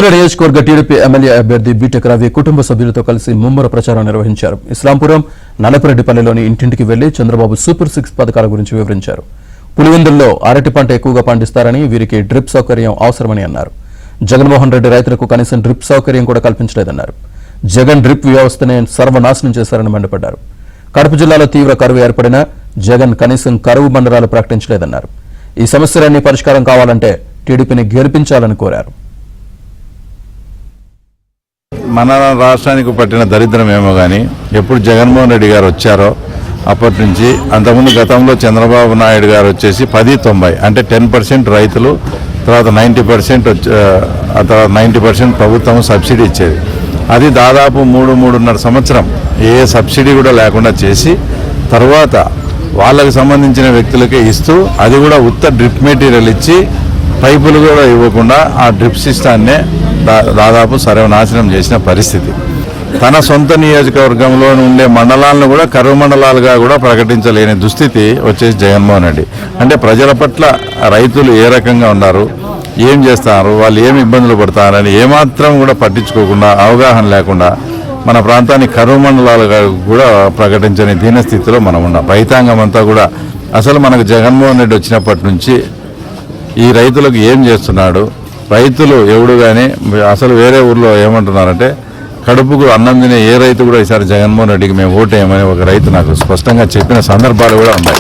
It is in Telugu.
పులివెందుల నియోజకవర్గ టీడీపీ ఎమ్మెల్యే అభ్యర్థి బీటెక్ రవి కుటుంబ సభ్యులతో కలిసి ముమ్మర ప్రచారం నిర్వహించారు. ఇస్లాంపురం, నలపరెడ్డిపల్లిలోని ఇంటింటికి వెళ్లి చంద్రబాబు సూపర్ 6 పథకాల గురించి వివరించారు. పులివెందుల్లో అరటి పంట ఎక్కువగా పండిస్తారని, వీరికి డ్రిప్ సౌకర్యం అవసరమని అన్నారు. జగన్మోహన్ రెడ్డి రైతులకు కనీసం డ్రిప్ సౌకర్యం కూడా కల్పించలేదన్నారు. జగన్ డ్రిప్ వ్యవస్థనే సర్వనాశనం చేశారని మండిపడ్డారు. కడప జిల్లాలో తీవ్ర కరువు ఏర్పడినా జగన్ కనీసం కరువు మండలాలు ప్రకటించలేదన్నారు. ఈ సమస్యలన్నీ పరిష్కారం కావాలంటే టీడీపీని గెలిపించాలని కోరారు. మన రాష్ట్రానికి పట్టిన దరిద్రం ఏమో కానీ ఎప్పుడు జగన్మోహన్ రెడ్డి గారు వచ్చారో అప్పటి నుంచి, అంతకుముందు గతంలో చంద్రబాబు నాయుడు గారు వచ్చేసి 10-90 అంటే 10% రైతులు, తర్వాత 90% ఆ తర్వాత 90% ప్రభుత్వం సబ్సిడీ ఇచ్చేది. అది దాదాపు 3-3.5 సంవత్సరం ఏ సబ్సిడీ కూడా లేకుండా చేసి తర్వాత వాళ్ళకి సంబంధించిన వ్యక్తులకే ఇస్తూ, అది కూడా ఉత్త డ్రిప్ మెటీరియల్ ఇచ్చి పైపులు కూడా ఇవ్వకుండా ఆ డ్రిప్ సిస్టాన్నే దాదాపు సర్వనాశనం చేసిన పరిస్థితి. తన సొంత నియోజకవర్గంలో ఉండే మండలాలను కూడా కరువు మండలాలుగా కూడా ప్రకటించలేని దుస్థితి వచ్చేసి జగన్మోహన్ రెడ్డి. అంటే ప్రజల పట్ల రైతులు ఏ రకంగా ఉన్నారు, ఏం చేస్తున్నారు, వాళ్ళు ఏమి ఇబ్బందులు పడతారని ఏమాత్రం కూడా పట్టించుకోకుండా, అవగాహన లేకుండా మన ప్రాంతాన్ని కరువు మండలాలుగా కూడా ప్రకటించని దీనస్థితిలో మనం ఉన్నాం. రైతాంగం అంతా కూడా అసలు మనకు జగన్మోహన్ రెడ్డి వచ్చినప్పటి నుంచి ఈ రైతులకు ఏం చేస్తున్నాడు, రైతులు ఎవడు కానీ అసలు వేరే ఊర్లో ఏమంటున్నారంటే కడుపుకు అన్నం తినే ఏ రైతు కూడా ఈసారి జగన్మోహన్ రెడ్డికి మేము ఓటేయమని ఒక రైతు నాకు స్పష్టంగా చెప్పిన సందర్భాలు కూడా ఉన్నాయి.